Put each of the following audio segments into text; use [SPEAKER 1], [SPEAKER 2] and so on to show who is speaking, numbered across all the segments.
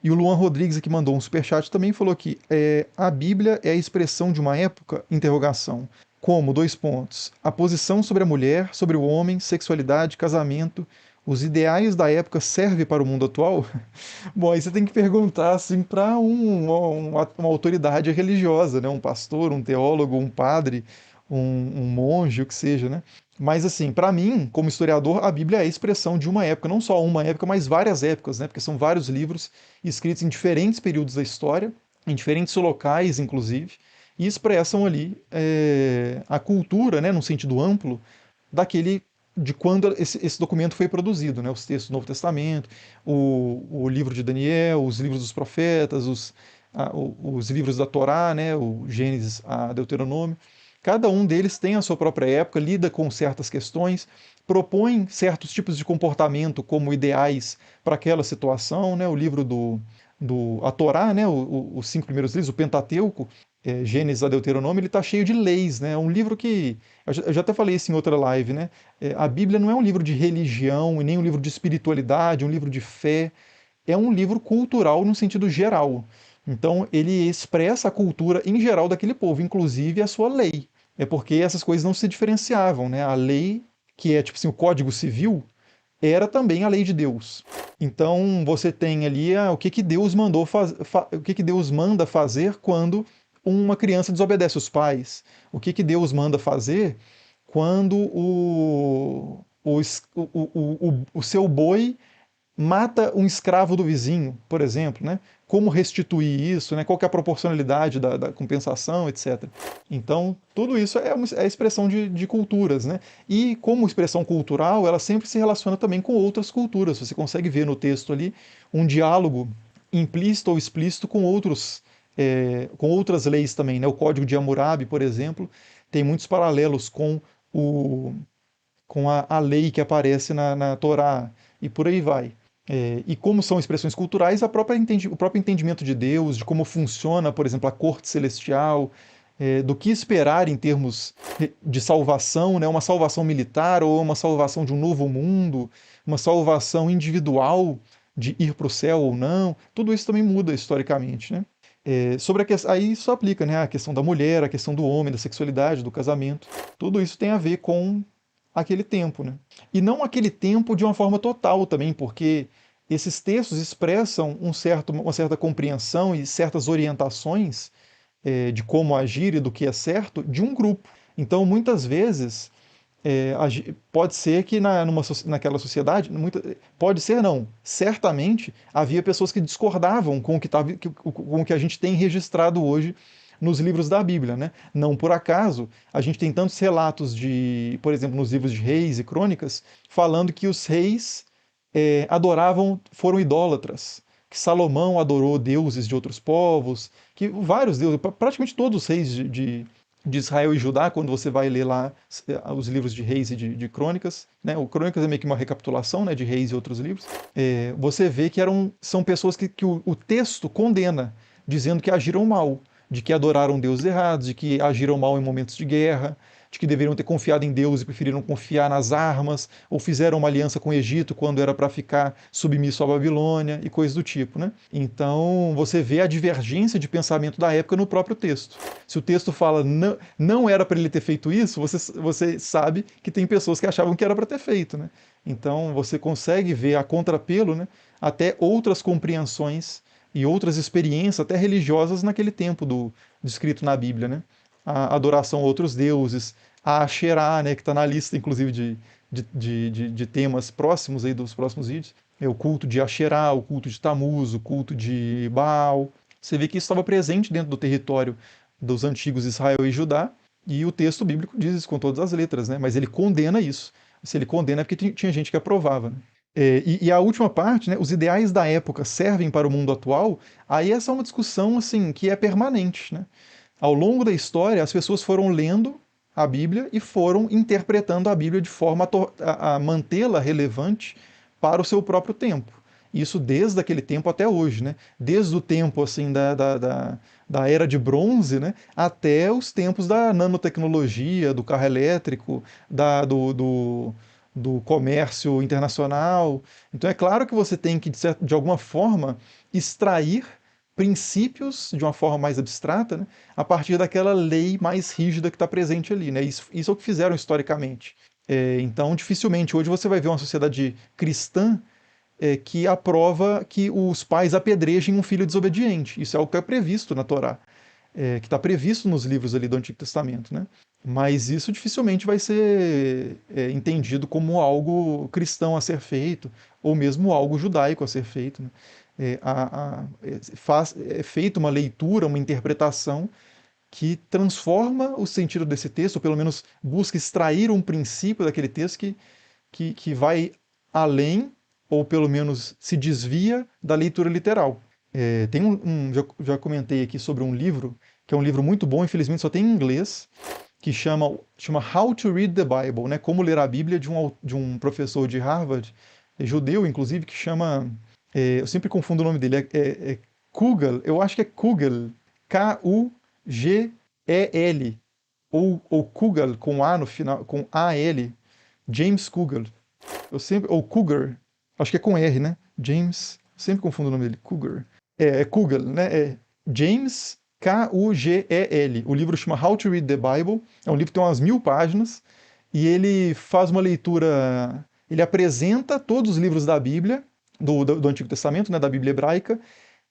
[SPEAKER 1] E o Luan Rodrigues, que mandou um superchat, também falou que a Bíblia é a expressão de uma época? Interrogação. Como? Dois pontos. A posição sobre a mulher, sobre o homem, sexualidade, casamento, os ideais da época servem para o mundo atual? Bom, aí você tem que perguntar assim para uma autoridade religiosa, né? Um pastor, um teólogo, um padre, um monge, o que seja, né? Mas assim, para mim, como historiador, a Bíblia é a expressão de uma época, não só uma época, mas várias épocas, né? Porque são vários livros escritos em diferentes períodos da história, em diferentes locais, inclusive, e expressam ali a cultura, né, num sentido amplo, daquele de quando esse documento foi produzido, né? Os textos do Novo Testamento, o livro de Daniel, os livros dos profetas, os livros da Torá, né? O Gênesis a Deuteronômio. Cada um deles tem a sua própria época, lida com certas questões, propõe certos tipos de comportamento como ideais para aquela situação, né? O livro a Torá, né? Os cinco primeiros livros, o Pentateuco, Gênesis a Deuteronômio, ele está cheio de leis, né? É um livro que eu já até falei isso em outra live, né? A Bíblia não é um livro de religião e nem um livro de espiritualidade, um livro de fé. É um livro cultural no sentido geral. Então, ele expressa a cultura em geral daquele povo, inclusive a sua lei. É porque essas coisas não se diferenciavam, né? A lei, que é tipo assim, o Código Civil, era também a lei de Deus. Então, você tem ali o que que Deus o que que Deus manda fazer quando uma criança desobedece os pais. O que que Deus manda fazer quando o seu boi mata um escravo do vizinho, por exemplo, né? Como restituir isso, né? Qual que é a proporcionalidade da compensação, etc. Então, tudo isso é expressão de culturas, né? E como expressão cultural, ela sempre se relaciona também com outras culturas. Você consegue ver no texto ali um diálogo implícito ou explícito com outras leis também, né? O Código de Hammurabi, por exemplo, tem muitos paralelos o, com a lei que aparece na Torá e por aí vai. E como são expressões culturais, o próprio entendimento de Deus, de como funciona, por exemplo, a corte celestial, do que esperar em termos de salvação, né? Uma salvação militar ou uma salvação de um novo mundo, uma salvação individual de ir para o céu ou não, tudo isso também muda historicamente, né? Aí isso aplica, né? A questão da mulher, a questão do homem, da sexualidade, do casamento, tudo isso tem a ver com aquele tempo, né? E não aquele tempo de uma forma total também, porque esses textos expressam uma certa compreensão e certas orientações de como agir e do que é certo de um grupo. Então, muitas vezes, pode ser que naquela sociedade, pode ser não, certamente havia pessoas que discordavam com o que a gente tem registrado hoje nos livros da Bíblia, né? Não por acaso, a gente tem tantos relatos por exemplo, nos livros de Reis e Crônicas, falando que os reis foram idólatras, que Salomão adorou deuses de outros povos, que vários deuses, praticamente todos os reis de Israel e Judá, quando você vai ler lá os livros de Reis e de Crônicas, né? O Crônicas é meio que uma recapitulação, né, de Reis e outros livros. Você vê que são pessoas que o texto condena, dizendo que agiram mal, de que adoraram deuses errados, de que agiram mal em momentos de guerra, de que deveriam ter confiado em Deus e preferiram confiar nas armas, ou fizeram uma aliança com o Egito quando era para ficar submisso à Babilônia e coisas do tipo, né? Então você vê a divergência de pensamento da época no próprio texto. Se o texto fala não era para ele ter feito isso, você sabe que tem pessoas que achavam que era para ter feito, né? Então você consegue ver a contrapelo, né, até outras compreensões e outras experiências, até religiosas, naquele tempo descrito na Bíblia, né? A adoração a outros deuses, a Asherá, né, que está na lista, inclusive, de temas próximos aí dos próximos vídeos. É o culto de Asherá, o culto de Tamuz, o culto de Baal. Você vê que isso estava presente dentro do território dos antigos Israel e Judá, e o texto bíblico diz isso com todas as letras, né? Mas ele condena isso. Se ele condena é porque tinha gente que aprovava, né? E a última parte, né, os ideais da época servem para o mundo atual, aí essa é uma discussão assim que é permanente, né? Ao longo da história, as pessoas foram lendo a Bíblia e foram interpretando a Bíblia de forma a mantê-la relevante para o seu próprio tempo. Isso desde aquele tempo até hoje, né? Desde o tempo assim da era de bronze, né, até os tempos da nanotecnologia, do carro elétrico, do comércio internacional. Então é claro que você tem que, de alguma forma, extrair princípios de uma forma mais abstrata, né, a partir daquela lei mais rígida que está presente ali. Né? Isso é o que fizeram historicamente. Então, dificilmente hoje você vai ver uma sociedade cristã que aprova que os pais apedrejem um filho desobediente. Isso é o que é previsto na Torá, que está previsto nos livros ali do Antigo Testamento, né? Mas isso dificilmente vai ser entendido como algo cristão a ser feito, ou mesmo algo judaico a ser feito. Né? É feita uma leitura, uma interpretação que transforma o sentido desse texto, ou pelo menos busca extrair um princípio daquele texto que vai além, ou pelo menos se desvia da leitura literal. Tem já comentei aqui sobre um livro, que é um livro muito bom, infelizmente só tem em inglês, que chama How to Read the Bible, né? Como ler a Bíblia, de um professor de Harvard, judeu, inclusive, que chama. Eu sempre confundo o nome dele, é Kugel, eu acho que é Kugel, Kugel, ou Kugel, com A no final, com A-L, James Kugel. Ou Cougar, acho que é com R, né? James, sempre confundo o nome dele, Cougar. É Kugel, né? É James Kugel. O livro chama How to Read the Bible. É um livro que tem umas 1000 páginas e ele faz uma leitura. Ele apresenta todos os livros da Bíblia, do Antigo Testamento, né, da Bíblia hebraica,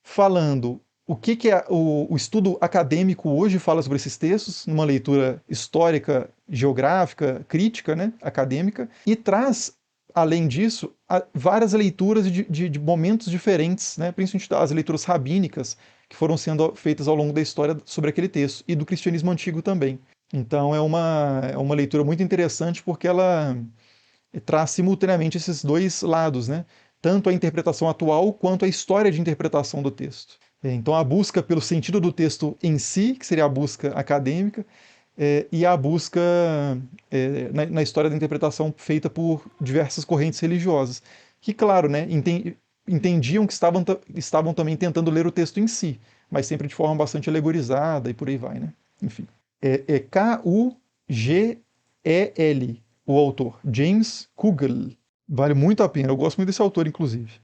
[SPEAKER 1] falando que é o estudo acadêmico hoje fala sobre esses textos, numa leitura histórica, geográfica, crítica, né, acadêmica, e traz, além disso, várias leituras de momentos diferentes, né, principalmente as leituras rabínicas, que foram sendo feitas ao longo da história sobre aquele texto, e do cristianismo antigo também. Então é uma leitura muito interessante porque ela traz simultaneamente esses dois lados, né? Tanto a interpretação atual quanto a história de interpretação do texto. Então a busca pelo sentido do texto em si, que seria a busca acadêmica, e a busca na história da interpretação feita por diversas correntes religiosas, que, claro, né, entendiam que estavam também tentando ler o texto em si, mas sempre de forma bastante alegorizada e por aí vai, né? Enfim. É Kugel, o autor, James Kugel. Vale muito a pena, eu gosto muito desse autor, inclusive.